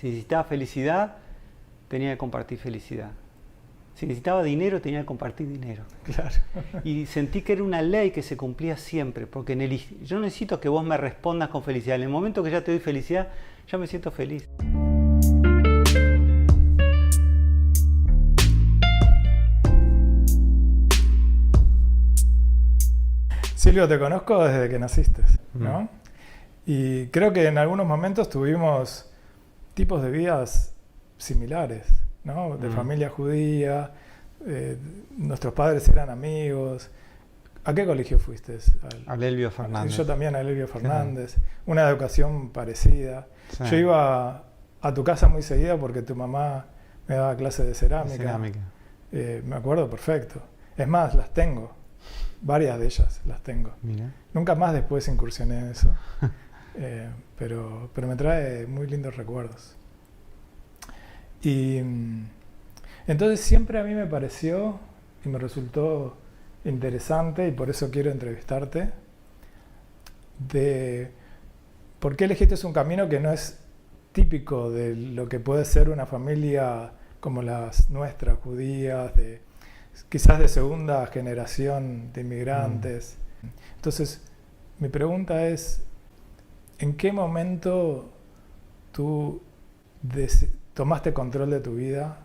Si necesitaba felicidad, tenía que compartir felicidad. Si necesitaba dinero, tenía que compartir dinero. Claro. Y sentí que era una ley que se cumplía siempre, porque yo no necesito que vos me respondas con felicidad. En el momento que ya te doy felicidad, ya me siento feliz. Silvio, te conozco desde que naciste, ¿no? Y creo que en algunos momentos tuvimos tipos de vidas similares, ¿no? De familia judía, nuestros padres eran amigos. ¿A qué colegio fuiste? Al Elbio Fernández. Yo también, al Elbio Fernández. Una educación parecida. Sí. Yo iba a tu casa muy seguida porque tu mamá me daba clases de cerámica. Me acuerdo perfecto. Es más, las tengo. Varias de ellas las tengo. Mira. Nunca más después incursioné en eso. Pero me trae muy lindos recuerdos. Y entonces siempre a mí me pareció y me resultó interesante, y por eso quiero entrevistarte, de por qué elegiste un camino que no es típico de lo que puede ser una familia como las nuestras, judías, quizás de segunda generación de inmigrantes. Entonces, mi pregunta es, ¿en qué momento tú tomaste control de tu vida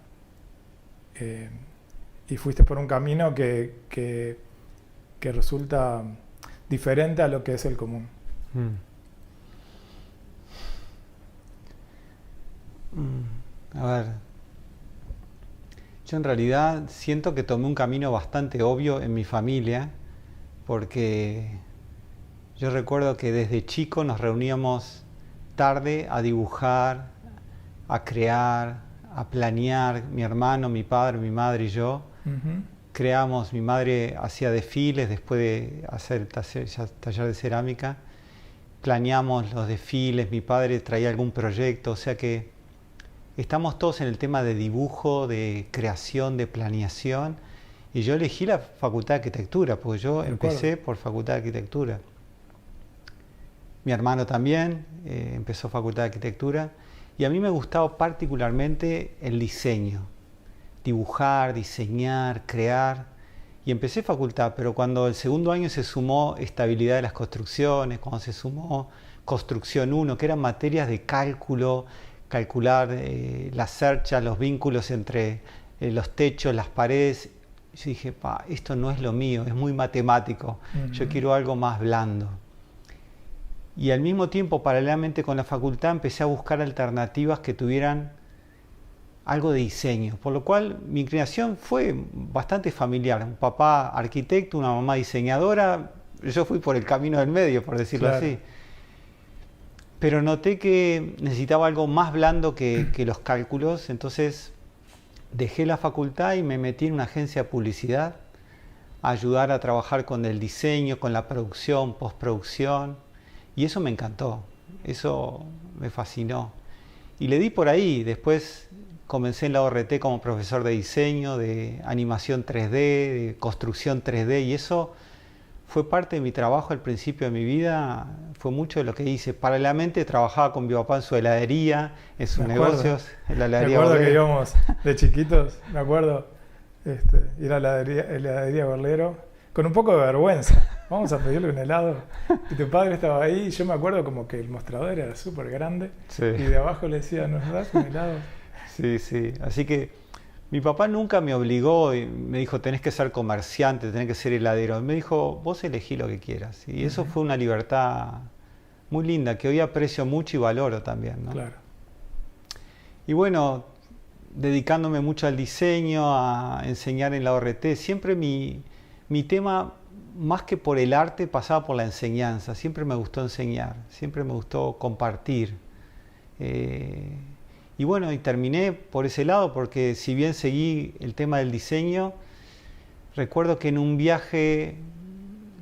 y fuiste por un camino que resulta diferente a lo que es el común? A ver, yo en realidad siento que tomé un camino bastante obvio en mi familia, porque yo recuerdo que desde chico nos reuníamos tarde a dibujar, a crear, a planear, mi hermano, mi padre, mi madre y yo. Creamos, mi madre hacía desfiles después de hacer taller de cerámica, planeamos los desfiles, mi padre traía algún proyecto, o sea que estamos todos en el tema de dibujo, de creación, de planeación, y yo elegí la Facultad de Arquitectura, porque yo empecé por Facultad de Arquitectura. Mi hermano también empezó Facultad de Arquitectura, y a mí me gustaba particularmente el diseño, dibujar, diseñar, crear, y empecé facultad, pero cuando el segundo año se sumó estabilidad de las construcciones, cuando se sumó construcción 1, que eran materias de cálculo, calcular las cerchas, los vínculos entre los techos, las paredes, yo dije, esto no es lo mío, es muy matemático, yo quiero algo más blando. Y al mismo tiempo, paralelamente con la facultad, empecé a buscar alternativas que tuvieran algo de diseño, por lo cual mi inclinación fue bastante familiar. Un papá arquitecto, una mamá diseñadora, yo fui por el camino del medio, por decirlo así. Pero noté que necesitaba algo más blando que los cálculos, entonces dejé la facultad y me metí en una agencia de publicidad a ayudar a trabajar con el diseño, con la producción, postproducción, y eso me encantó, eso me fascinó. Y le di por ahí, después comencé en la ORT como profesor de diseño, de animación 3D, de construcción 3D, y eso fue parte de mi trabajo al principio de mi vida, fue mucho de lo que hice. Paralelamente trabajaba con mi papá en su heladería, en sus negocios, en la heladería. Me acuerdo que íbamos de chiquitos, me acuerdo, ir a la heladería Berlero, con un poco de vergüenza. Vamos a pedirle un helado. Y tu padre estaba ahí, y yo me acuerdo como que el mostrador era súper grande, sí. Y de abajo le decía, ¿nos das un helado? Sí, sí. Así que mi papá nunca me obligó y me dijo, tenés que ser comerciante, tenés que ser heladero. Me dijo, vos elegí lo que quieras. Y eso fue una libertad muy linda, que hoy aprecio mucho y valoro también, ¿no? Claro. Y bueno, dedicándome mucho al diseño, a enseñar en la ORT, siempre mi tema, más que por el arte, pasaba por la enseñanza. Siempre me gustó enseñar, siempre me gustó compartir. Y bueno, y terminé por ese lado, porque si bien seguí el tema del diseño, recuerdo que en un viaje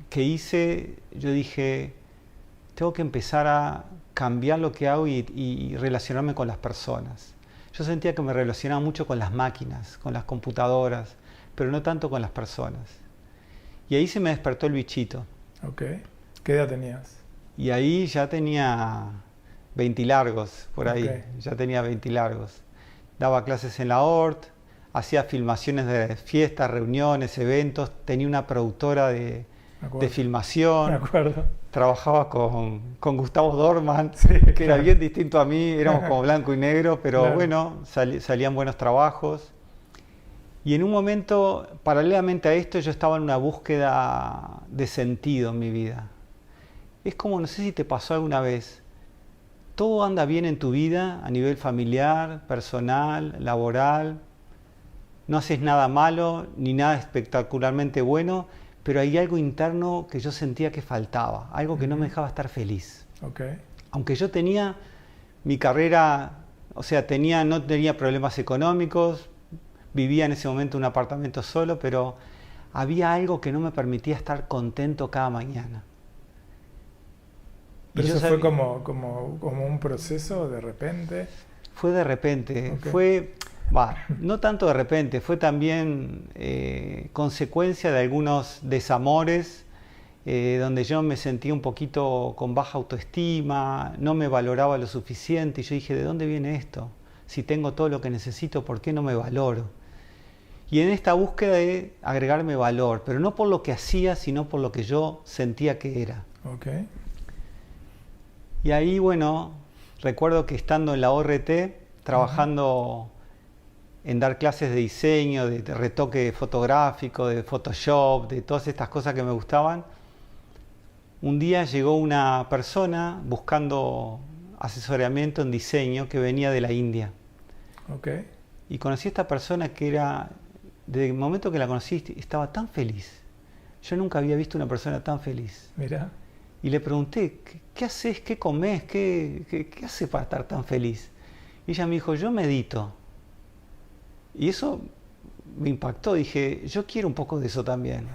que hice, yo dije, tengo que empezar a cambiar lo que hago y relacionarme con las personas. Yo sentía que me relacionaba mucho con las máquinas, con las computadoras, pero no tanto con las personas. Y ahí se me despertó el bichito. Ok. ¿Qué edad tenías? Y ahí ya tenía 20 largos, por ahí. Ok. Ya tenía 20 largos. Daba clases en la ORT, hacía filmaciones de fiestas, reuniones, eventos. Tenía una productora Me de acuerdo. Me filmación. acuerdo. Trabajaba con Gustavo Dorman, Sí, que era claro. bien distinto a mí. Éramos como blanco y negro, pero Claro. bueno, salían buenos trabajos. Y en un momento, paralelamente a esto, yo estaba en una búsqueda de sentido en mi vida. Es como, no sé si te pasó alguna vez, todo anda bien en tu vida a nivel familiar, personal, laboral, no haces nada malo ni nada espectacularmente bueno, pero hay algo interno que yo sentía que faltaba, algo que no me dejaba estar feliz. Ok. Aunque yo tenía mi carrera, o sea, no tenía problemas económicos, vivía en ese momento en un apartamento solo, pero había algo que no me permitía estar contento cada mañana. Pero Y yo eso fue sabía, como un proceso de repente. fue de repente, Ok. no tanto de repente, fue también consecuencia de algunos desamores, donde yo me sentía un poquito con baja autoestima, no me valoraba lo suficiente, y yo dije, ¿de dónde viene esto? Si tengo todo lo que necesito, ¿por qué no me valoro? Y en esta búsqueda de agregarme valor, pero no por lo que hacía, sino por lo que yo sentía que era. Ok. Y ahí, bueno, recuerdo que estando en la ORT, trabajando en dar clases de diseño, de retoque fotográfico, de Photoshop, de todas estas cosas que me gustaban, un día llegó una persona buscando asesoramiento en diseño que venía de la India. Ok. Y conocí a esta persona que era, desde el momento que la conocí, estaba tan feliz. Yo nunca había visto una persona tan feliz. Mira. Y le pregunté, ¿qué haces? ¿Qué comes? ¿Qué haces para estar tan feliz? Y ella me dijo, yo medito. Y eso me impactó. Dije, yo quiero un poco de eso también.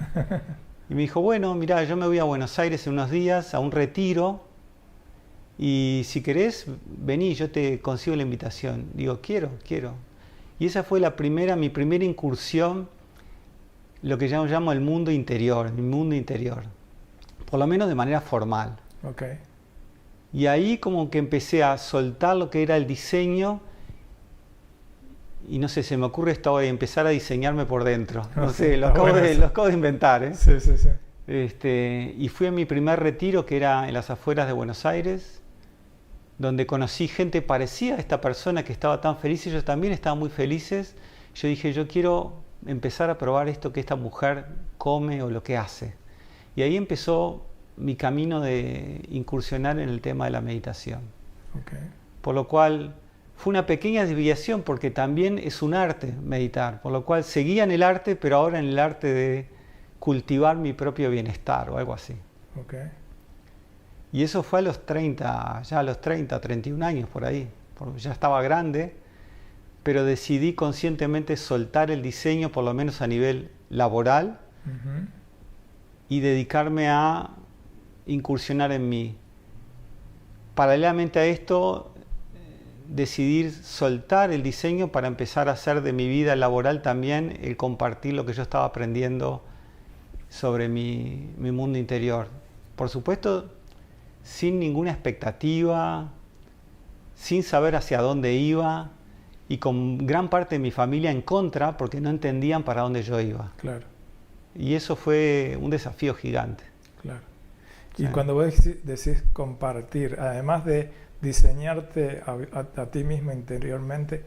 Y me dijo, bueno, mirá, yo me voy a Buenos Aires en unos días a un retiro. Y si querés, vení, yo te consigo la invitación. Digo, quiero. Y esa fue mi primera incursión, lo que yo llamo el mundo interior, mi mundo interior. Por lo menos de manera formal. Ok. Y ahí como que empecé a soltar lo que era el diseño y no sé, se me ocurre esto hoy, empezar a diseñarme por dentro. No sé, lo acabo de inventar, ¿eh? Sí, sí, sí. Y fui a mi primer retiro que era en las afueras de Buenos Aires, donde conocí gente parecida a esta persona que estaba tan feliz, ellos también estaban muy felices. Yo dije, yo quiero empezar a probar esto que esta mujer come o lo que hace. Y ahí empezó mi camino de incursionar en el tema de la meditación. Okay. Por lo cual fue una pequeña desviación porque también es un arte meditar. Por lo cual seguía en el arte, pero ahora en el arte de cultivar mi propio bienestar o algo así. Okay. Y eso fue a los 30, 31 años por ahí. Porque ya estaba grande, pero decidí conscientemente soltar el diseño, por lo menos a nivel laboral, y dedicarme a incursionar en mí. Paralelamente a esto, decidir soltar el diseño para empezar a hacer de mi vida laboral también el compartir lo que yo estaba aprendiendo sobre mi mundo interior. Por supuesto, sin ninguna expectativa, sin saber hacia dónde iba y con gran parte de mi familia en contra porque no entendían para dónde yo iba. Claro. Y eso fue un desafío gigante. Claro. Y Sí. cuando vos decís compartir, además de diseñarte a ti mismo interiormente,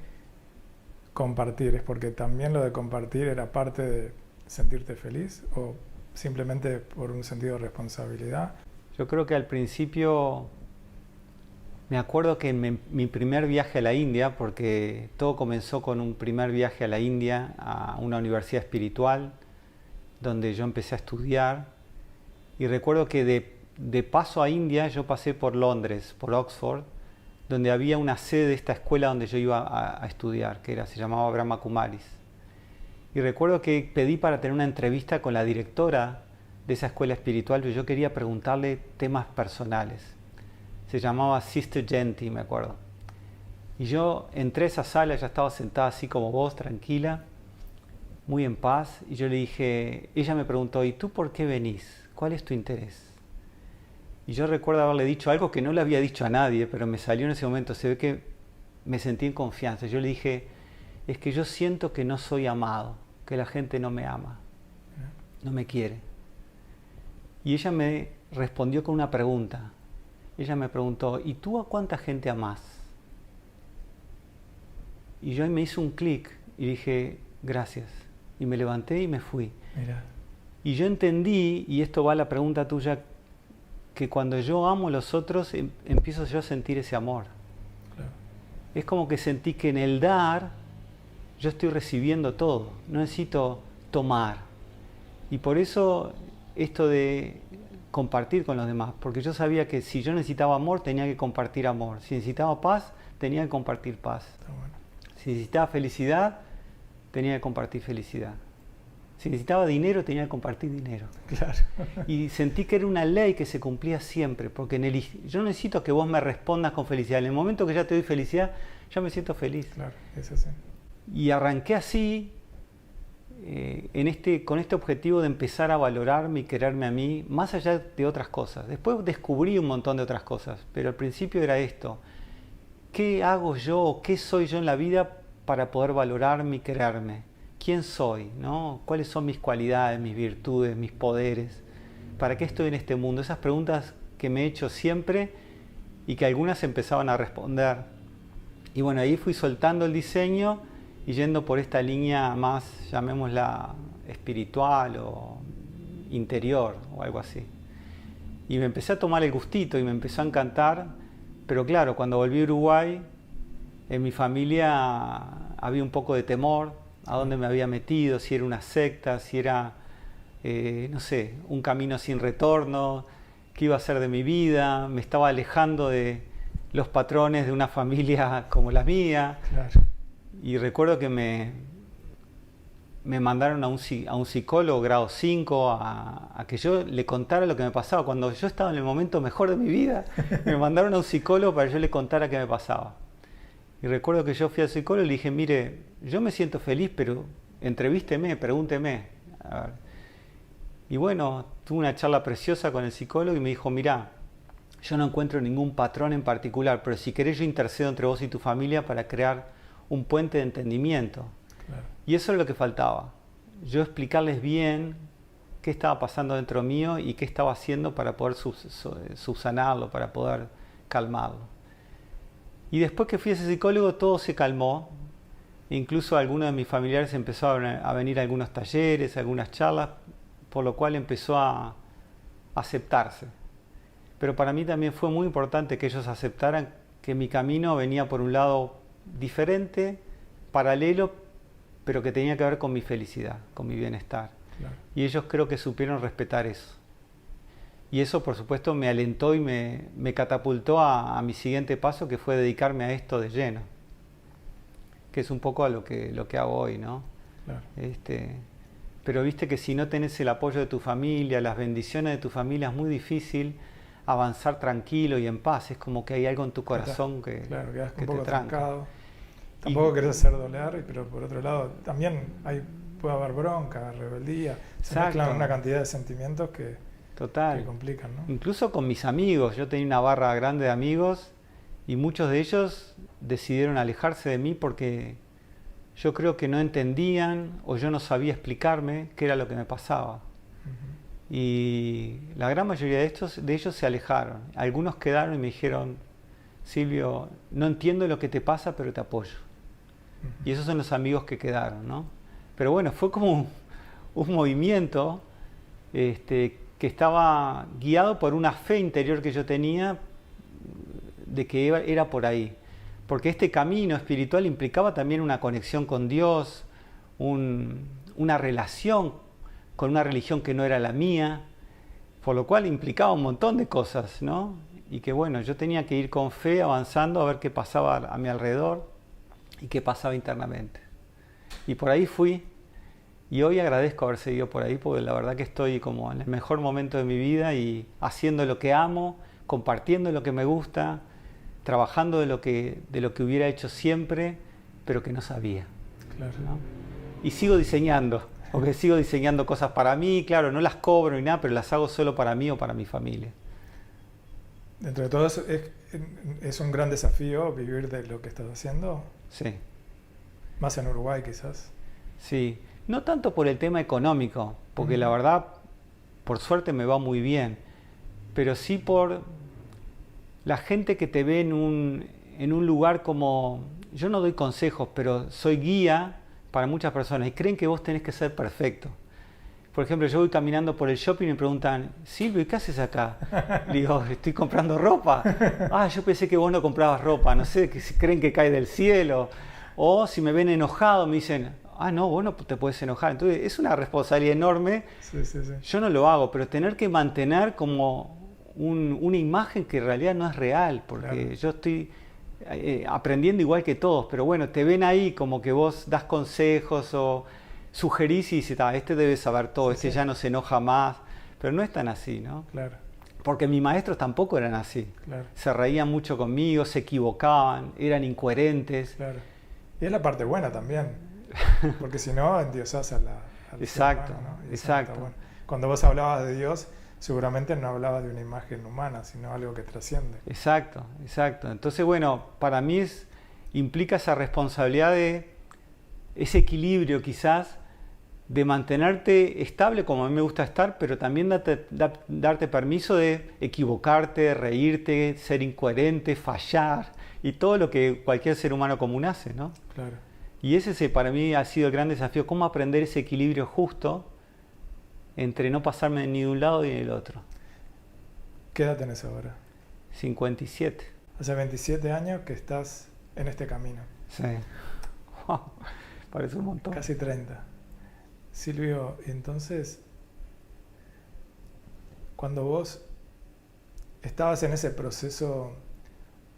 compartir, ¿es porque también lo de compartir era parte de sentirte feliz o simplemente por un sentido de responsabilidad? Yo creo que al principio, me acuerdo que en mi primer viaje a la India, porque todo comenzó con un primer viaje a la India, a una universidad espiritual, donde yo empecé a estudiar, y recuerdo que de paso a India yo pasé por Londres, por Oxford, donde había una sede de esta escuela donde yo iba a estudiar, se llamaba Brahma Kumaris. Y recuerdo que pedí para tener una entrevista con la directora de esa escuela espiritual, yo quería preguntarle temas personales. Se llamaba Sister Jenti, me acuerdo. Y yo entré a esa sala, ella estaba sentada así como vos, tranquila, muy en paz, y yo le dije, ella me preguntó, ¿y tú por qué venís? ¿Cuál es tu interés? Y yo recuerdo haberle dicho algo que no le había dicho a nadie, pero me salió en ese momento. Se ve que me sentí en confianza. Yo le dije, es que yo siento que no soy amado, que la gente no me ama, no me quiere. Y ella me respondió con una pregunta. Ella me preguntó, ¿y tú a cuánta gente amás? Y yo me hizo un clic y dije, gracias. Y me levanté y me fui. Mira. Y yo entendí, y esto va a la pregunta tuya, que cuando yo amo a los otros, empiezo yo a sentir ese amor. Claro. Es como que sentí que en el dar, yo estoy recibiendo todo. No necesito tomar. Y por eso esto de compartir con los demás, porque yo sabía que si yo necesitaba amor, tenía que compartir amor. Si necesitaba paz, tenía que compartir paz. Está bueno. Si necesitaba felicidad, tenía que compartir felicidad. Si necesitaba dinero, tenía que compartir dinero. Claro. Y sentí que era una ley que se cumplía siempre, porque yo no necesito que vos me respondas con felicidad. En el momento que ya te doy felicidad, ya me siento feliz. Claro, es así. Y arranqué así, con este objetivo de empezar a valorarme y quererme a mí, más allá de otras cosas. Después descubrí un montón de otras cosas, pero al principio era esto. ¿Qué hago yo, qué soy yo en la vida para poder valorarme y quererme? ¿Quién soy? ¿No? ¿Cuáles son mis cualidades, mis virtudes, mis poderes? ¿Para qué estoy en este mundo? Esas preguntas que me he hecho siempre y que algunas empezaban a responder. Y bueno, ahí fui soltando el diseño y yendo por esta línea más, llamémosla espiritual o interior o algo así. Y me empecé a tomar el gustito y me empezó a encantar, pero claro, cuando volví a Uruguay, en mi familia había un poco de temor a dónde me había metido, si era una secta, si era, no sé, un camino sin retorno, qué iba a ser de mi vida, me estaba alejando de los patrones de una familia como la mía. Claro. Y recuerdo que me mandaron a un psicólogo grado 5 a que yo le contara lo que me pasaba. Cuando yo estaba en el momento mejor de mi vida, me mandaron a un psicólogo para que yo le contara qué me pasaba. Y recuerdo que yo fui al psicólogo y le dije, mire, yo me siento feliz, pero entrevísteme, pregúnteme. A ver. Y bueno, tuve una charla preciosa con el psicólogo y me dijo, mirá, yo no encuentro ningún patrón en particular, pero si querés yo intercedo entre vos y tu familia para crear un puente de entendimiento. Claro. Y eso es lo que faltaba. Yo explicarles bien qué estaba pasando dentro mío y qué estaba haciendo para poder subsanarlo, para poder calmarlo. Y después que fui a ese psicólogo todo se calmó. Incluso algunos de mis familiares empezaron a venir a algunos talleres, a algunas charlas, por lo cual empezó a aceptarse. Pero para mí también fue muy importante que ellos aceptaran que mi camino venía por un lado diferente, paralelo, pero que tenía que ver con mi felicidad, con mi bienestar. Claro. Y ellos creo que supieron respetar eso. Y eso, por supuesto, me alentó y me catapultó a mi siguiente paso, que fue dedicarme a esto de lleno. Que es un poco a lo que hago hoy, ¿no? Claro. Pero viste que si no tenés el apoyo de tu familia, las bendiciones de tu familia, es muy difícil avanzar tranquilo y en paz. Es como que hay algo en tu corazón que quedas que un poco te tranca. Trancado. Tampoco querés hacer doler, pero por otro lado también puede haber bronca, rebeldía. Se mezclan una cantidad de sentimientos que complican, ¿no? Incluso con mis amigos. Yo tenía una barra grande de amigos y muchos de ellos decidieron alejarse de mí porque yo creo que no entendían o yo no sabía explicarme qué era lo que me pasaba. Uh-huh. Y la gran mayoría de ellos se alejaron. Algunos quedaron y me dijeron, Silvio, no entiendo lo que te pasa, pero te apoyo. Uh-huh. Y esos son los amigos que quedaron, ¿no? Pero bueno, fue como un movimiento que estaba guiado por una fe interior que yo tenía de que era por ahí. Porque este camino espiritual implicaba también una conexión con Dios, una relación con una religión que no era la mía, por lo cual implicaba un montón de cosas, ¿no? Y que bueno, yo tenía que ir con fe avanzando a ver qué pasaba a mi alrededor y qué pasaba internamente. Y por ahí fui, y hoy agradezco haber seguido por ahí, porque la verdad que estoy como en el mejor momento de mi vida y haciendo lo que amo, compartiendo lo que me gusta, trabajando de lo que hubiera hecho siempre, pero que no sabía. Claro. ¿No? Y sigo diseñando, porque sigo diseñando cosas para mí, claro, no las cobro ni nada, pero las hago solo para mí o para mi familia. Dentro de todo eso, es un gran desafío vivir de lo que estás haciendo, Sí, más en Uruguay quizás. sí. No tanto por el tema económico, porque la verdad, por suerte me va muy bien, pero sí por la gente que te ve en un lugar como... Yo no doy consejos, pero soy guía para muchas personas y creen que vos tenés que ser perfecto. Por ejemplo, yo voy caminando por el shopping y me preguntan, Silvio, ¿y qué haces acá? Le digo, estoy comprando ropa. Ah, yo pensé que vos no comprabas ropa, no sé, que creen que cae del cielo. O si me ven enojado, me dicen, ah, no, vos no te puedes enojar. Entonces, es una responsabilidad enorme. Sí, sí, sí. Yo no lo hago, pero tener que mantener como una imagen que en realidad no es real, porque Claro. yo estoy aprendiendo igual que todos, pero bueno, te ven ahí como que vos das consejos o sugerís y dices, este debe saber todo, Sí, este sí. ya no se enoja más, pero no es tan así, ¿no? Claro, Porque mis maestros tampoco eran así, claro, se reían mucho conmigo, se equivocaban, eran incoherentes. claro. Y es la parte buena también, porque si no, endiosás al ser Exacto, humano, ¿no? Y eso no exacto. está bueno. Cuando vos hablabas de Dios, seguramente no hablabas de una imagen humana, sino algo que trasciende. Exacto, exacto. Entonces, bueno, para mí implica esa responsabilidad de ese equilibrio quizás de mantenerte estable como a mí me gusta estar, pero también darte permiso de equivocarte, reírte, ser incoherente, fallar y todo lo que cualquier ser humano común hace, ¿no? Claro. Y ese para mí ha sido el gran desafío, cómo aprender ese equilibrio justo entre no pasarme ni de un lado ni del otro. ¿Qué edad tenés ahora? 57. Hace 27 años que estás en este camino. Sí. Wow, parece un montón. Casi 30. Silvio, entonces, cuando vos estabas en ese proceso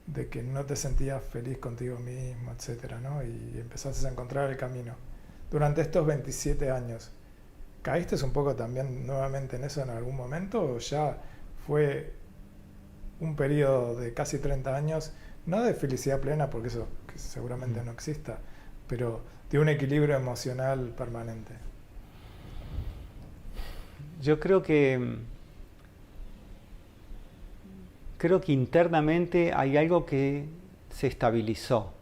de que no te sentías feliz contigo mismo, etcétera, ¿no? Y empezaste a encontrar el camino. Durante estos 27 años, ¿caíste un poco también nuevamente en eso en algún momento o ya fue un periodo de casi 30 años, no de felicidad plena, porque eso que seguramente no exista, pero de un equilibrio emocional permanente? Yo creo que internamente hay algo que se estabilizó,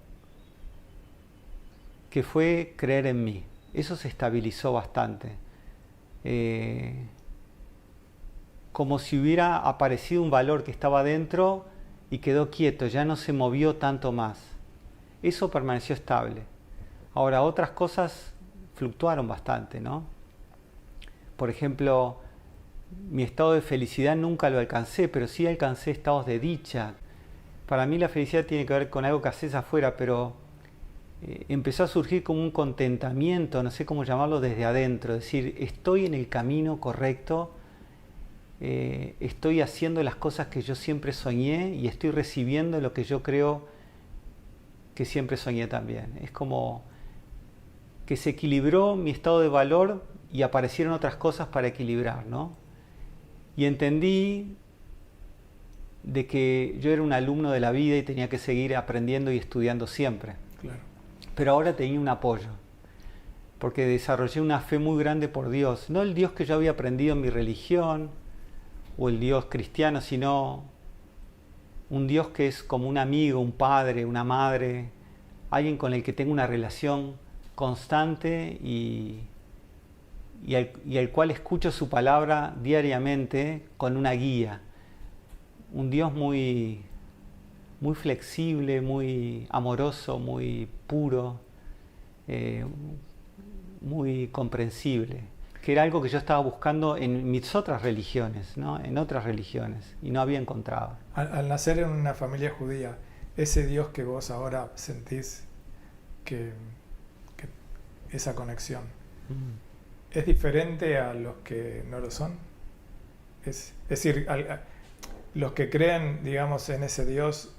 que fue creer en mí. Eso se estabilizó bastante. Como si hubiera aparecido un valor que estaba dentro y quedó quieto, ya no se movió tanto más. Eso permaneció estable. Ahora, otras cosas fluctuaron bastante, ¿no? Por ejemplo, mi estado de felicidad nunca lo alcancé, pero sí alcancé estados de dicha. Para mí la felicidad tiene que ver con algo que haces afuera, pero empezó a surgir como un contentamiento, no sé cómo llamarlo, desde adentro. Es decir, estoy en el camino correcto, estoy haciendo las cosas que yo siempre soñé y estoy recibiendo lo que yo creo que siempre soñé también. Es como que se equilibró mi estado de valor y aparecieron otras cosas para equilibrar, ¿no? Y entendí de que yo era un alumno de la vida y tenía que seguir aprendiendo y estudiando siempre. Claro. Pero ahora tenía un apoyo, porque desarrollé una fe muy grande por Dios. No el Dios que yo había aprendido en mi religión o el Dios cristiano, sino un Dios que es como un amigo, un padre, una madre, alguien con el que tengo una relación constante y al cual escucho su palabra diariamente con una guía. Un Dios muy, muy flexible, muy amoroso, muy puro, muy comprensible, que era algo que yo estaba buscando en mis otras religiones, ¿no? En otras religiones, y no había encontrado. Al nacer en una familia judía, ese Dios que vos ahora sentís que esa conexión, ¿es diferente a los que no lo son? Es decir, los que creen, digamos, en ese Dios,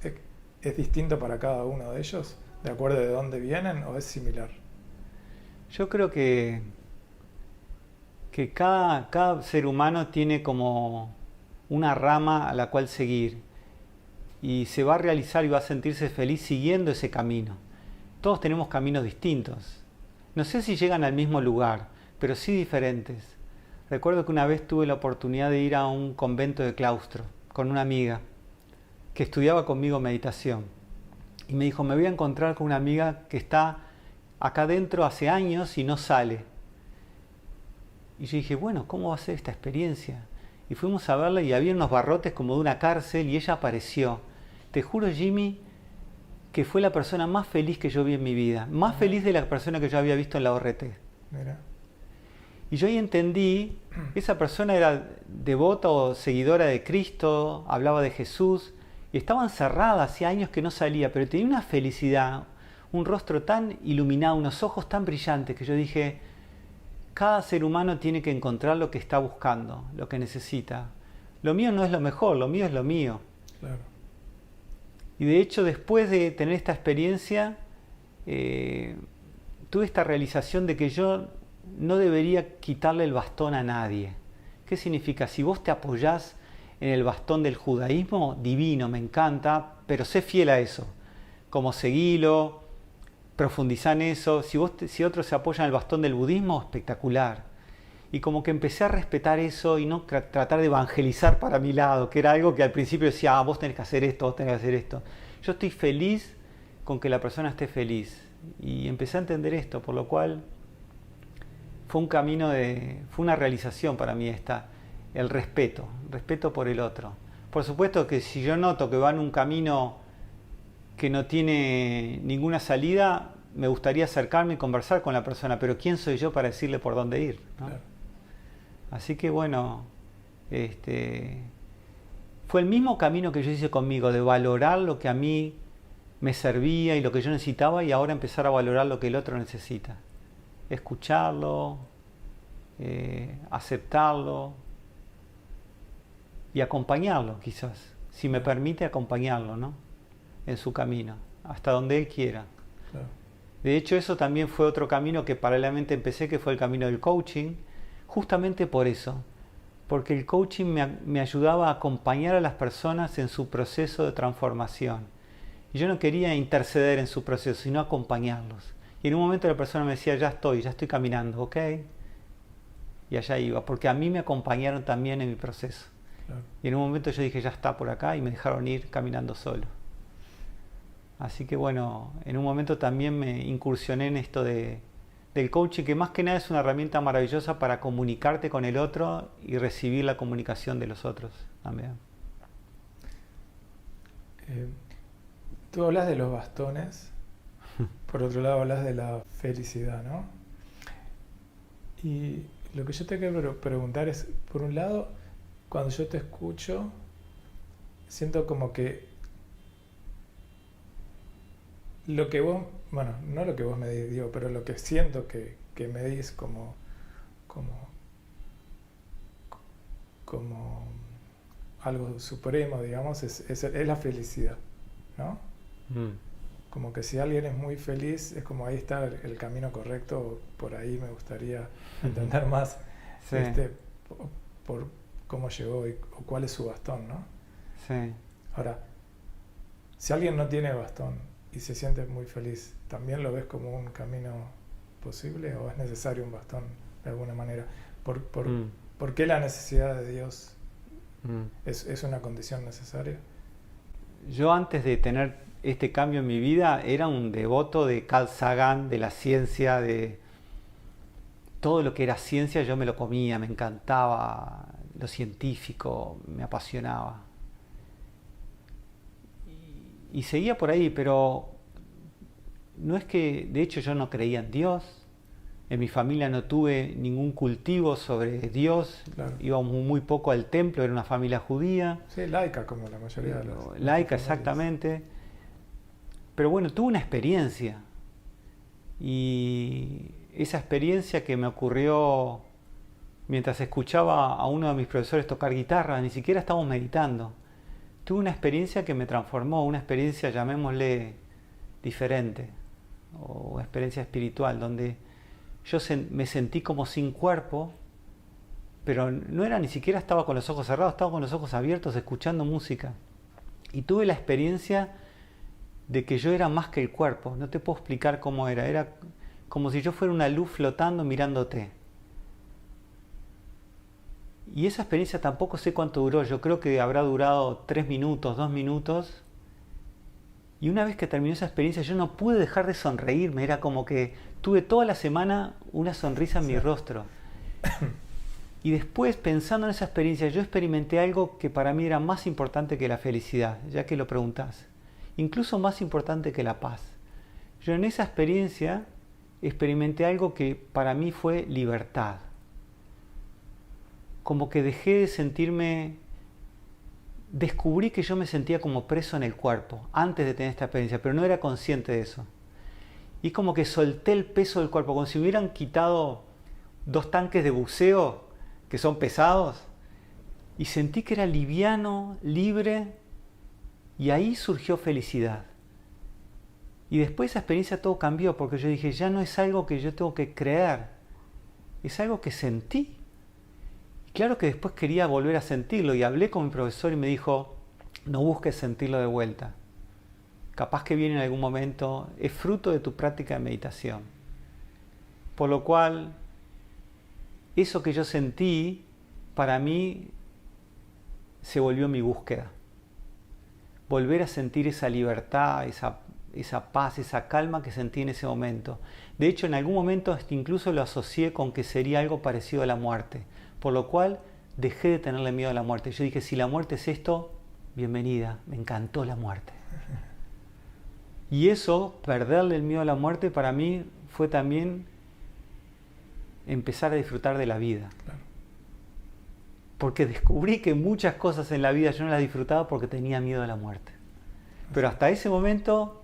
¿es distinto para cada uno de ellos? ¿De acuerdo de dónde vienen o es similar? Yo creo que cada ser humano tiene como una rama a la cual seguir y se va a realizar y va a sentirse feliz siguiendo ese camino. Todos tenemos caminos distintos. No sé si llegan al mismo lugar, pero sí diferentes. Recuerdo que una vez tuve la oportunidad de ir a un convento de claustro con una amiga. que estudiaba conmigo meditación. Y me dijo, me voy a encontrar con una amiga que está acá adentro hace años y no sale. Y yo dije, bueno, ¿cómo va a ser esta experiencia? Y fuimos a verla y había unos barrotes como de una cárcel y ella apareció. Te juro, Jimmy, que fue la persona más feliz que yo vi en mi vida. Más feliz de la persona que yo había visto en la ORT. Mira. Y yo ahí entendí, esa persona era devota o seguidora de Cristo, hablaba de Jesús, y estaba encerrada, hacía años que no salía, pero tenía una felicidad, un rostro tan iluminado, unos ojos tan brillantes, que yo dije, cada ser humano tiene que encontrar lo que está buscando, lo que necesita. Lo mío no es lo mejor, lo mío es lo mío. Claro. Y de hecho, después de tener esta experiencia, tuve esta realización de que yo no debería quitarle el bastón a nadie. ¿Qué significa? Si vos te apoyás en el bastón del judaísmo, divino, me encanta, pero sé fiel a eso. Como seguilo, profundizá en eso. Si otros se apoyan en el bastón del budismo, espectacular. Y como que empecé a respetar eso y no tratar de evangelizar para mi lado, que era algo que al principio decía, vos tenés que hacer esto, vos tenés que hacer esto. Yo estoy feliz con que la persona esté feliz. Y empecé a entender esto, por lo cual fue un camino fue una realización para mí el respeto por el otro. Por supuesto que si yo noto que va en un camino que no tiene ninguna salida, me gustaría acercarme y conversar con la persona, pero ¿quién soy yo para decirle por dónde ir, ¿no? Claro. Así que bueno, fue el mismo camino que yo hice conmigo, de valorar lo que a mí me servía y lo que yo necesitaba, y ahora empezar a valorar lo que el otro necesita. Escucharlo, aceptarlo y acompañarlo, quizás, si me permite acompañarlo, ¿no? En su camino, hasta donde él quiera. Claro. De hecho, eso también fue otro camino que paralelamente empecé, que fue el camino del coaching, justamente por eso, porque el coaching me ayudaba a acompañar a las personas en su proceso de transformación. Y yo no quería interceder en su proceso, sino acompañarlos. Y en un momento la persona me decía, ya estoy caminando, ¿ok? Y allá iba, porque a mí me acompañaron también en mi proceso. Claro. Y en un momento yo dije, ya está por acá, y me dejaron ir caminando solo. Así que bueno, en un momento también me incursioné en esto del coaching, que más que nada es una herramienta maravillosa para comunicarte con el otro y recibir la comunicación de los otros también. Tú hablas de los bastones, por otro lado hablas de la felicidad, ¿no? Y lo que yo te quiero preguntar es, por un lado, cuando yo te escucho, siento como que lo que vos, bueno, no lo que vos me digo, pero lo que siento que me dis como algo supremo, digamos, es la felicidad, ¿no? Como que si alguien es muy feliz, es como ahí está el camino correcto, por ahí me gustaría entender más sí. por cómo llegó o cuál es su bastón, ¿no? Sí. Ahora, si alguien no tiene bastón y se siente muy feliz, ¿también lo ves como un camino posible o es necesario un bastón de alguna manera? ¿Por qué la necesidad de Dios es una condición necesaria? Yo antes de tener este cambio en mi vida era un devoto de Carl Sagan, de la ciencia, de todo lo que era ciencia yo me lo comía, me encantaba lo científico, me apasionaba. Y seguía por ahí, pero no es que, de hecho yo no creía en Dios, en mi familia no tuve ningún cultivo sobre Dios, claro. Íbamos muy poco al templo, era una familia judía. Sí, laica como la mayoría de los... Laica, exactamente. Pero bueno, tuve una experiencia, y esa experiencia que me ocurrió mientras escuchaba a uno de mis profesores tocar guitarra, ni siquiera estábamos meditando. Tuve una experiencia que me transformó, una experiencia, llamémosle, diferente, o experiencia espiritual, donde yo me sentí como sin cuerpo, pero no era ni siquiera estaba con los ojos cerrados, estaba con los ojos abiertos escuchando música. Y tuve la experiencia de que yo era más que el cuerpo, no te puedo explicar cómo era como si yo fuera una luz flotando mirándote. Y esa experiencia tampoco sé cuánto duró, yo creo que habrá durado 3 minutos, 2 minutos. Y una vez que terminó esa experiencia yo no pude dejar de sonreírme, era como que tuve toda la semana una sonrisa en mi rostro. Y después, pensando en esa experiencia, yo experimenté algo que para mí era más importante que la felicidad, ya que lo preguntás. Incluso más importante que la paz. Yo en esa experiencia experimenté algo que para mí fue libertad. Como que dejé de sentirme... Descubrí que yo me sentía como preso en el cuerpo antes de tener esta experiencia, pero no era consciente de eso. Y como que solté el peso del cuerpo, como si me hubieran quitado 2 tanques de buceo que son pesados, y sentí que era liviano, libre, y ahí surgió felicidad. Y después de esa experiencia todo cambió, porque yo dije, ya no es algo que yo tengo que creer, es algo que sentí. Y claro que después quería volver a sentirlo, y hablé con mi profesor y me dijo, no busques sentirlo de vuelta. Capaz que viene en algún momento, es fruto de tu práctica de meditación. Por lo cual, eso que yo sentí, para mí, se volvió mi búsqueda. Volver a sentir esa libertad, esa paz, esa calma que sentí en ese momento. De hecho, en algún momento incluso lo asocié con que sería algo parecido a la muerte. Por lo cual, dejé de tenerle miedo a la muerte. Yo dije, si la muerte es esto, bienvenida, me encantó la muerte. Y eso, perderle el miedo a la muerte, para mí fue también empezar a disfrutar de la vida. Claro. Porque descubrí que muchas cosas en la vida yo no las disfrutaba porque tenía miedo a la muerte. Pero hasta ese momento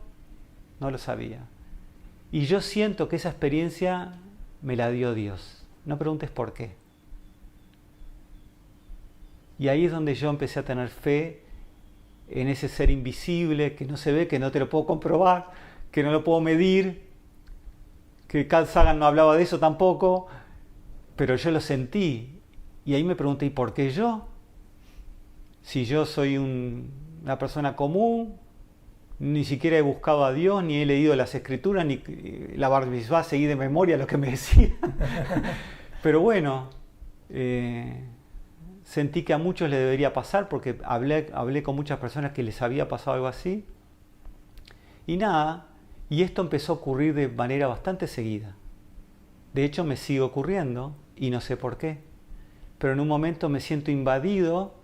no lo sabía. Y yo siento que esa experiencia me la dio Dios. No preguntes por qué. Y ahí es donde yo empecé a tener fe en ese ser invisible que no se ve, que no te lo puedo comprobar, que no lo puedo medir, que Carl Sagan no hablaba de eso tampoco, pero yo lo sentí. Y ahí me pregunté, ¿y por qué yo? Si yo soy una persona común, ni siquiera he buscado a Dios, ni he leído las escrituras, ni la Bar Mitzvah seguí de memoria lo que me decía. Pero bueno, sentí que a muchos les debería pasar, porque hablé con muchas personas que les había pasado algo así. Y nada, y esto empezó a ocurrir de manera bastante seguida. De hecho, me sigue ocurriendo, y no sé por qué. Pero en un momento me siento invadido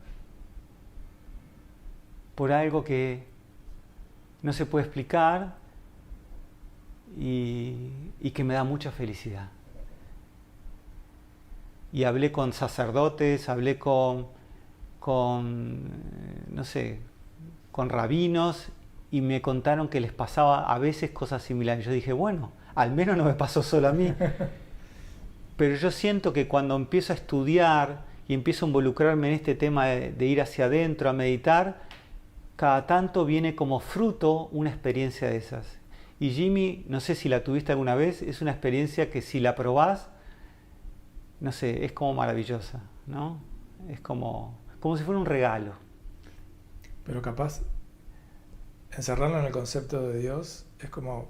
por algo que no se puede explicar y que me da mucha felicidad. Y hablé con sacerdotes, hablé con rabinos, y me contaron que les pasaba a veces cosas similares. Yo dije, bueno, al menos no me pasó solo a mí. Pero yo siento que cuando empiezo a estudiar y empiezo a involucrarme en este tema de ir hacia adentro, a meditar, cada tanto viene como fruto una experiencia de esas. Y Jimmy, no sé si la tuviste alguna vez, es una experiencia que si la probás, no sé, es como maravillosa, ¿no? Es como si fuera un regalo. Pero capaz, encerrarlo en el concepto de Dios es como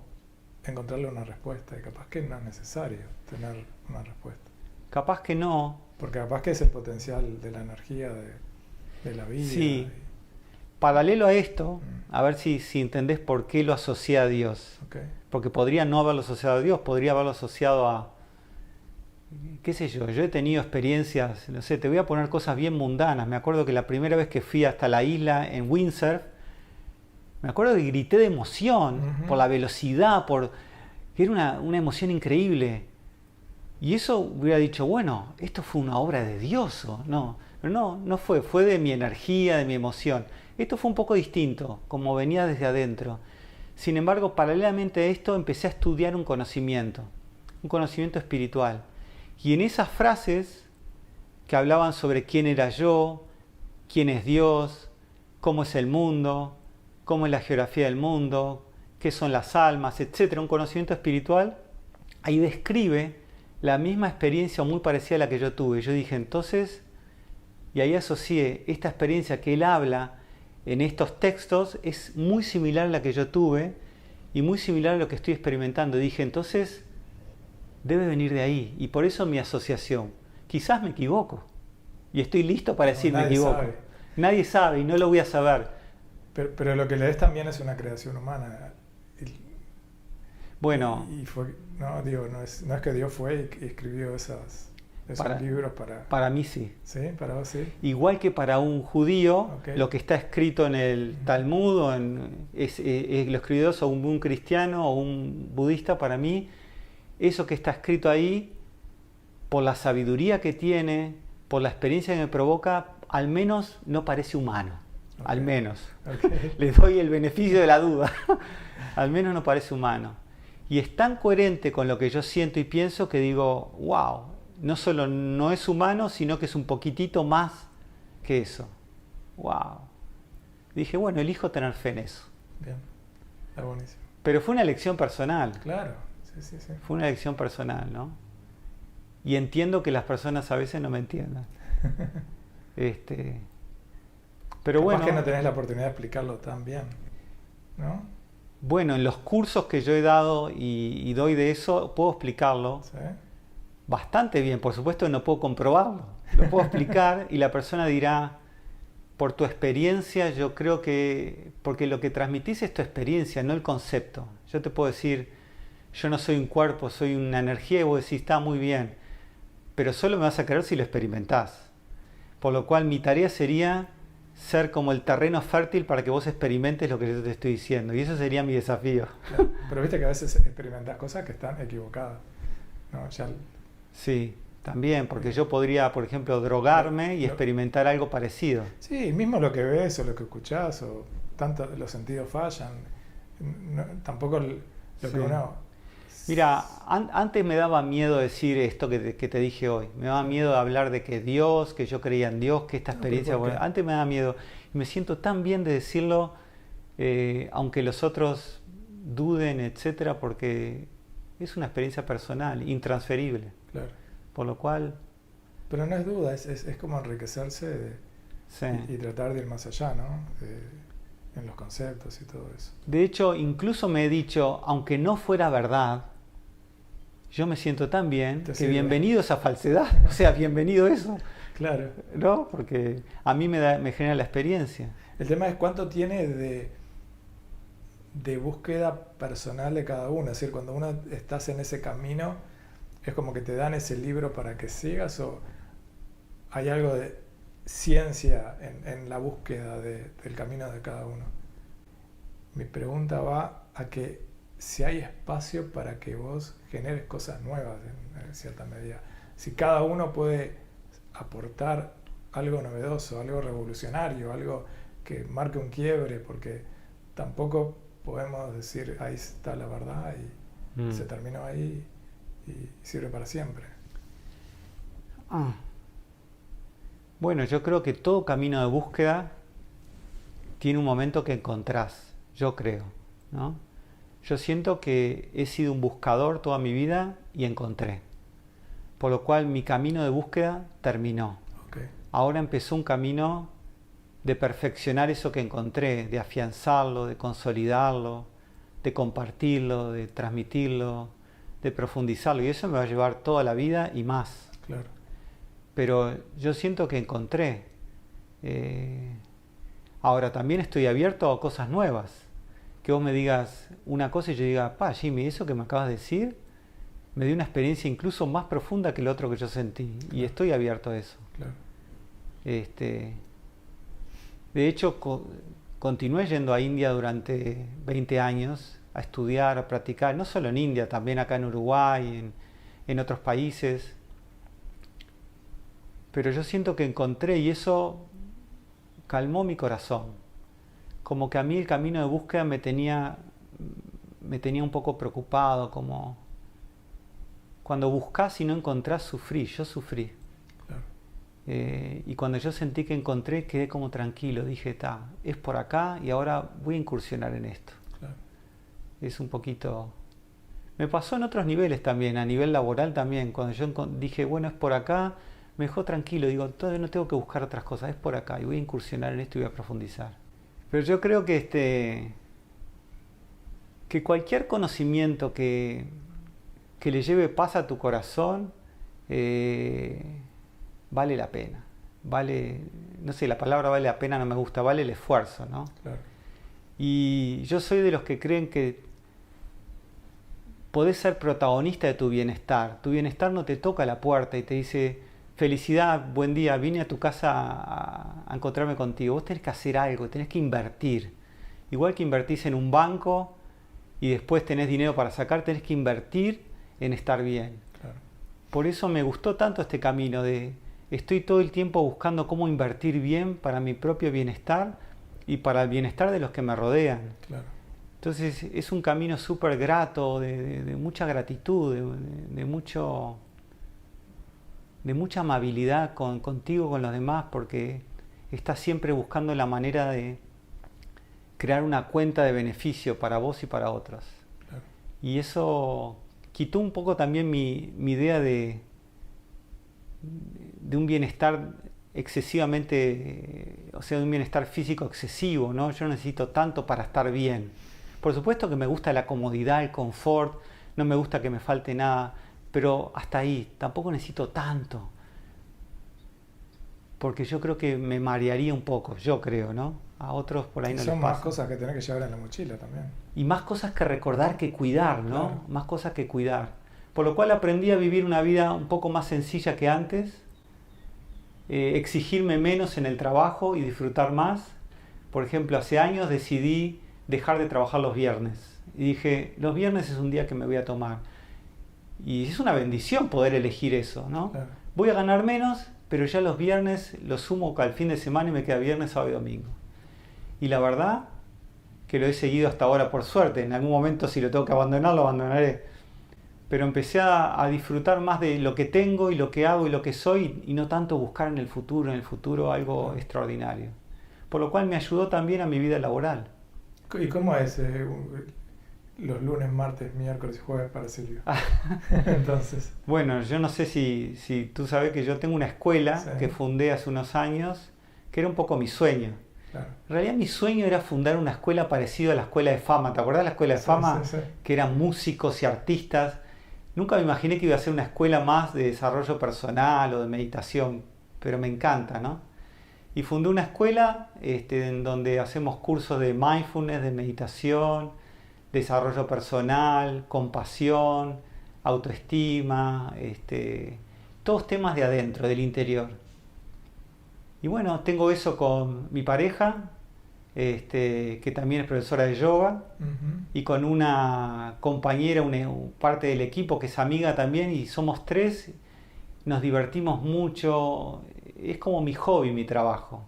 encontrarle una respuesta, y capaz que no es necesario tener una respuesta. Capaz que no. Porque capaz que es el potencial de la energía de la vida. Sí. Paralelo a esto, a ver si entendés por qué lo asocié a Dios. Okay. Porque podría no haberlo asociado a Dios, podría haberlo asociado a... qué sé yo he tenido experiencias, no sé, te voy a poner cosas bien mundanas. Me acuerdo que la primera vez que fui hasta la isla en windsurf, me acuerdo que grité de emoción por la velocidad, que era una emoción increíble. Y eso hubiera dicho, bueno, esto fue una obra de Dios. No, pero no fue de mi energía, de mi emoción. Esto fue un poco distinto, como venía desde adentro. Sin embargo, paralelamente a esto, empecé a estudiar un conocimiento espiritual. Y en esas frases que hablaban sobre quién era yo, quién es Dios, cómo es el mundo, cómo es la geografía del mundo, qué son las almas, etc., un conocimiento espiritual, ahí describe la misma experiencia o muy parecida a la que yo tuve. Yo dije, entonces, y ahí asocié esta experiencia que él habla en estos textos, es muy similar a la que yo tuve y muy similar a lo que estoy experimentando. Y dije, entonces, debe venir de ahí. Y por eso mi asociación. Quizás me equivoco. Y estoy listo para decir, me nadie equivoco. sabe. Nadie sabe y no lo voy a saber. Pero lo que lees también es una creación humana. Bueno, Y fue, no, digo, no es que Dios fue y escribió esos libros para... para mí sí. ¿Sí? ¿Para vos sí? Igual que para un judío, Ok. lo que está escrito en el Talmud o lo escribió o un cristiano o un budista, para mí, eso que está escrito ahí, por la sabiduría que tiene, por la experiencia que me provoca, al menos no parece humano. Ok. Al menos. Ok. Le doy el beneficio de la duda. Al menos no parece humano. Y es tan coherente con lo que yo siento y pienso que digo, wow, no solo no es humano, sino que es un poquitito más que eso. Wow. Dije, bueno, elijo tener fe en eso. Bien, está buenísimo. Pero fue una elección personal. Claro, sí, sí, sí. Fue una elección personal, ¿no? Y entiendo que las personas a veces no me entiendan. Pero Capaz bueno, que no tenés la oportunidad de explicarlo tan bien, ¿no? bueno, en los cursos que yo he dado y doy de eso, puedo explicarlo ¿Sí? bastante bien. Por supuesto no puedo comprobarlo. Lo puedo explicar y la persona dirá, por tu experiencia, yo creo que... Porque lo que transmitís es tu experiencia, no el concepto. Yo te puedo decir, yo no soy un cuerpo, soy una energía, y vos decís, está muy bien. Pero solo me vas a creer si lo experimentás. Por lo cual mi tarea sería ser como el terreno fértil para que vos experimentes lo que yo te estoy diciendo. Y eso sería mi desafío. Claro. Pero viste que a veces experimentás cosas que están equivocadas, ¿no? Sí, también, porque yo podría, por ejemplo, drogarme y experimentar algo parecido. Sí, mismo lo que ves o lo que escuchás, o tanto los sentidos fallan. Tampoco lo Sí. que uno... Mira, antes me daba miedo decir esto que te dije hoy. Me daba miedo hablar de que Dios, que yo creía en Dios, que esta experiencia... ¿por qué? Antes me daba miedo. Y me siento tan bien de decirlo, aunque los otros duden, etcétera, porque es una experiencia personal, intransferible. Claro. Por lo cual... Pero no es duda, es como enriquecerse Sí. y tratar de ir más allá, ¿no? En los conceptos y todo eso. De hecho, incluso me he dicho, aunque no fuera verdad, yo me siento tan bien que sirve. bienvenido esa falsedad. O sea, bienvenido eso. Claro. ¿No? Porque a mí me genera la experiencia. El tema es cuánto tiene de búsqueda personal de cada uno. Es decir, cuando uno estás en ese camino, es como que te dan ese libro para que sigas, o hay algo de ciencia en la búsqueda del camino de cada uno. Mi pregunta va a que si hay espacio para que vos generes cosas nuevas en cierta medida. Si cada uno puede aportar algo novedoso, algo revolucionario, algo que marque un quiebre, porque tampoco podemos decir ahí está la verdad y se terminó ahí y sirve para siempre. Bueno, yo creo que todo camino de búsqueda tiene un momento que encontrás, yo creo, ¿no? Yo siento que he sido un buscador toda mi vida y encontré. Por lo cual mi camino de búsqueda terminó. Okay. Ahora empezó un camino de perfeccionar eso que encontré, de afianzarlo, de consolidarlo, de compartirlo, de transmitirlo, de profundizarlo. Y eso me va a llevar toda la vida y más. Claro. Pero yo siento que encontré. Ahora también estoy abierto a cosas nuevas. Que vos me digas una cosa y yo diga, Jimmy, eso que me acabas de decir me dio una experiencia incluso más profunda que lo otro que yo sentí. Claro. Y estoy abierto a eso. Claro. De hecho, continué yendo a India durante 20 años a estudiar, a practicar, no solo en India, también acá en Uruguay, en otros países. Pero yo siento que encontré, y eso calmó mi corazón. Como que a mí el camino de búsqueda me tenía un poco preocupado, como cuando buscas y no encontrás, sufrí, yo sufrí. Claro. Y cuando yo sentí que encontré, quedé como tranquilo, dije, es por acá y ahora voy a incursionar en esto. Claro. Es un poquito... Me pasó en otros niveles también, a nivel laboral también, cuando yo dije, bueno, es por acá, me dejó tranquilo, digo, todavía no tengo que buscar otras cosas, es por acá y voy a incursionar en esto y voy a profundizar. Pero yo creo que cualquier conocimiento que le lleve paz a tu corazón vale la pena. vale, no sé, la palabra vale la pena no me gusta, vale el esfuerzo, ¿no? Claro. Y yo soy de los que creen que podés ser protagonista de tu bienestar. Tu bienestar no te toca la puerta y te dice, felicidad, buen día, vine a tu casa a encontrarme contigo. Vos tenés que hacer algo, tenés que invertir. Igual que invertís en un banco y después tenés dinero para sacar, tenés que invertir en estar bien. Claro. Por eso me gustó tanto este camino de estoy todo el tiempo buscando cómo invertir bien para mi propio bienestar y para el bienestar de los que me rodean. Claro. Entonces es un camino súper grato, de mucha gratitud, de mucha amabilidad contigo, con los demás, porque estás siempre buscando la manera de crear una cuenta de beneficio para vos y para otros. Claro. Y eso quitó un poco también mi idea de un bienestar excesivamente, o sea, de un bienestar físico excesivo, ¿no? Yo no necesito tanto para estar bien. Por supuesto que me gusta la comodidad, el confort, no me gusta que me falte nada, pero hasta ahí, tampoco necesito tanto. Porque yo creo que me marearía un poco, yo creo, ¿no? A otros por ahí no les pasa. Son más cosas que tenés que llevar en la mochila también. Y más cosas que recordar que cuidar, ¿no? Claro. Más cosas que cuidar. Por lo cual aprendí a vivir una vida un poco más sencilla que antes, exigirme menos en el trabajo y disfrutar más. Por ejemplo, hace años decidí dejar de trabajar los viernes. Y dije, los viernes es un día que me voy a tomar. Y es una bendición poder elegir eso, ¿no? Claro. Voy a ganar menos, pero ya los viernes los sumo al fin de semana y me queda viernes, sábado y domingo. Y la verdad que lo he seguido hasta ahora por suerte. En algún momento si lo tengo que abandonar, lo abandonaré. Pero empecé a disfrutar más de lo que tengo y lo que hago y lo que soy y no tanto buscar en el futuro algo extraordinario. Por lo cual me ayudó también a mi vida laboral. ¿Y cómo es los lunes, martes, miércoles y jueves para Silvio? Entonces. Bueno, yo no sé si tú sabes que yo tengo una escuela Sí. que fundé hace unos años, que era un poco mi sueño. Claro. En realidad mi sueño era fundar una escuela parecida a la Escuela de Fama. ¿Te acordás de la Escuela de Fama? Sí. Que eran músicos y artistas. Nunca me imaginé que iba a ser una escuela más de desarrollo personal o de meditación, pero me encanta, ¿no? Y fundé una escuela en donde hacemos cursos de mindfulness, de meditación, desarrollo personal, compasión, autoestima, todos temas de adentro, del interior. Y bueno, tengo eso con mi pareja, que también es profesora de yoga, Uh-huh. y con una compañera, parte del equipo que es amiga también, y somos 3, nos divertimos mucho, es como mi hobby, mi trabajo.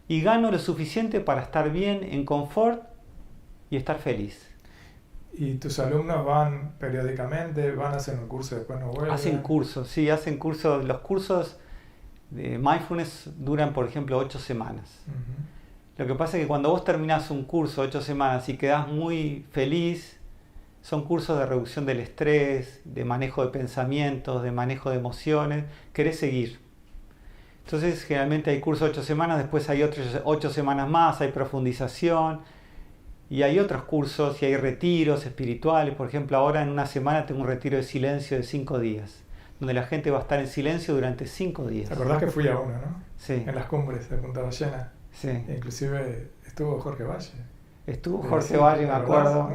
Y gano lo suficiente para estar bien, en confort y estar feliz. ¿Y tus alumnos van periódicamente, van a hacer un curso y después no vuelven? Hacen cursos, sí, hacen cursos. Los cursos de mindfulness duran, por ejemplo, 8 semanas. Uh-huh. Lo que pasa es que cuando vos terminás un curso 8 semanas y quedás muy feliz, son cursos de reducción del estrés, de manejo de pensamientos, de manejo de emociones, querés seguir. Entonces generalmente hay cursos 8 semanas, después hay otros 8 semanas más, hay profundización y hay otros cursos y hay retiros espirituales. Por ejemplo, ahora en una semana tengo un retiro de silencio de 5 días, donde la gente va a estar en silencio durante 5 días. ¿Te acordás que fui a uno, no? Sí. En las cumbres de Punta Ballena. Sí. Inclusive estuvo Jorge Valle. Estuvo Jorge Valle, me acuerdo,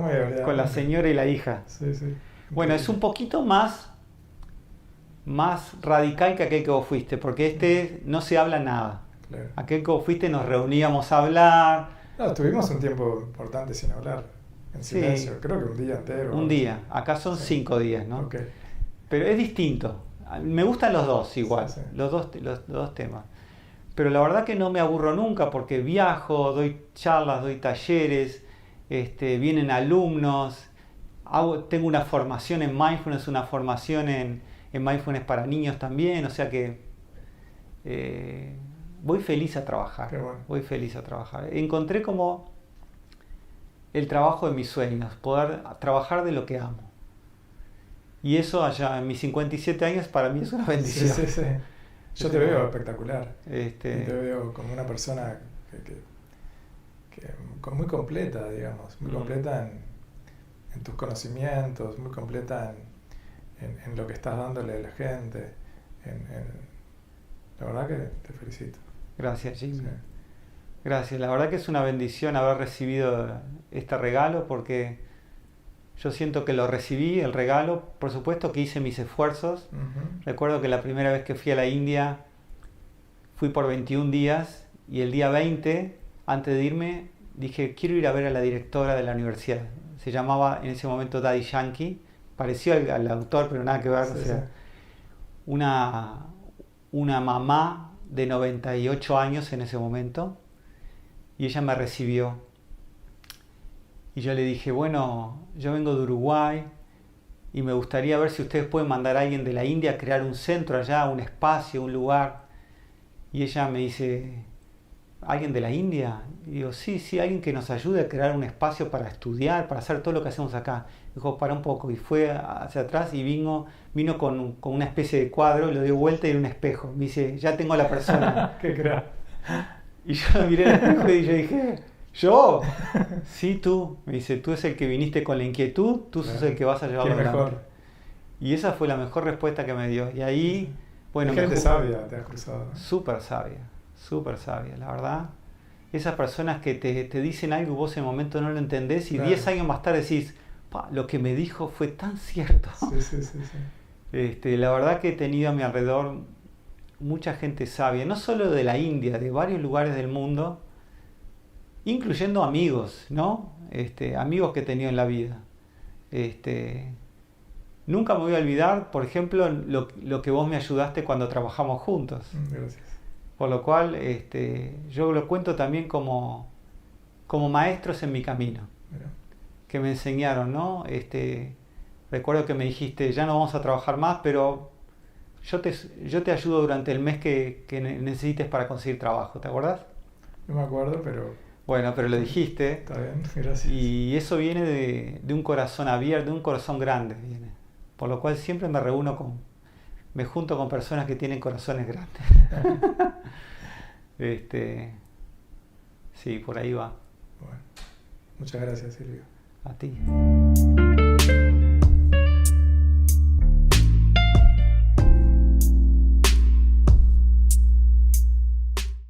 con la señora y la hija. Sí, sí. Bueno, es un poquito más radical que aquel que vos fuiste, porque no se habla nada. Claro. Aquel que vos fuiste nos reuníamos a hablar. No, estuvimos un tiempo importante sin hablar, en silencio, Sí. Creo que un día entero. Un día, acá son 5 días, ¿no? Okay. Pero es distinto. Me gustan los dos igual, Sí. los dos temas. Pero la verdad que no me aburro nunca porque viajo, doy charlas, doy talleres, vienen alumnos, tengo una formación en mindfulness, una formación en mindfulness para niños también, o sea que voy feliz a trabajar. Qué bueno. Voy feliz a trabajar. Encontré como el trabajo de mis sueños, poder trabajar de lo que amo. Y eso allá en mis 57 años para mí es una bendición. Sí. Yo te veo espectacular. Te veo como una persona que muy completa, digamos, muy completa en tus conocimientos, muy completa en lo que estás dándole a la gente, La verdad que te felicito. Gracias, Jimmy. Sí. Gracias. La verdad que es una bendición haber recibido este regalo porque yo siento que lo recibí, el regalo. Por supuesto que hice mis esfuerzos. Recuerdo que la primera vez que fui a la India fui por 21 días y el día 20, antes de irme, dije, quiero ir a ver a la directora de la universidad. Se llamaba en ese momento Daddy Yankee. Pareció al autor, pero nada que ver. Sí, o sea, sí. una mamá de 98 años en ese momento, y ella me recibió. Y yo le dije, bueno, yo vengo de Uruguay y me gustaría ver si ustedes pueden mandar a alguien de la India a crear un centro allá, un espacio, un lugar. Y ella me dice, ¿alguien de la India? Y digo, sí, alguien que nos ayude a crear un espacio para estudiar, para hacer todo lo que hacemos acá. Dijo, para un poco. Y fue hacia atrás y vino con una especie de cuadro, y lo dio vuelta y era un espejo. Me dice, ya tengo a la persona. Qué crack. Y yo miré el espejo y yo dije, ¿yo? Sí, tú. Me dice, tú es el que viniste con la inquietud, tú sos el que vas a llevarlo adelante. Mejor. Y esa fue la mejor respuesta que me dio. Y ahí, bueno, gente sabia te has cruzado. Súper sabia, la verdad. Esas personas que te dicen algo y vos en el momento no lo entendés y Claro. 10 años más tarde decís, lo que me dijo fue tan cierto. Sí. La verdad que he tenido a mi alrededor mucha gente sabia, no solo de la India, de varios lugares del mundo, incluyendo amigos, ¿no? Amigos que he tenido en la vida. Nunca me voy a olvidar, por ejemplo, lo que vos me ayudaste cuando trabajamos juntos. Gracias. Por lo cual, yo lo cuento también como maestros en mi camino. Mira. Que me enseñaron, ¿no? Recuerdo que me dijiste, ya no vamos a trabajar más, pero yo te ayudo durante el mes que necesites para conseguir trabajo, ¿te acuerdas? No me acuerdo, pero... Bueno, pero lo dijiste. Está bien, gracias. Y eso viene de un corazón abierto, de un corazón grande, viene. Por lo cual siempre me junto con personas que tienen corazones grandes. Sí, por ahí va. Bueno, muchas gracias, Silvio. A ti.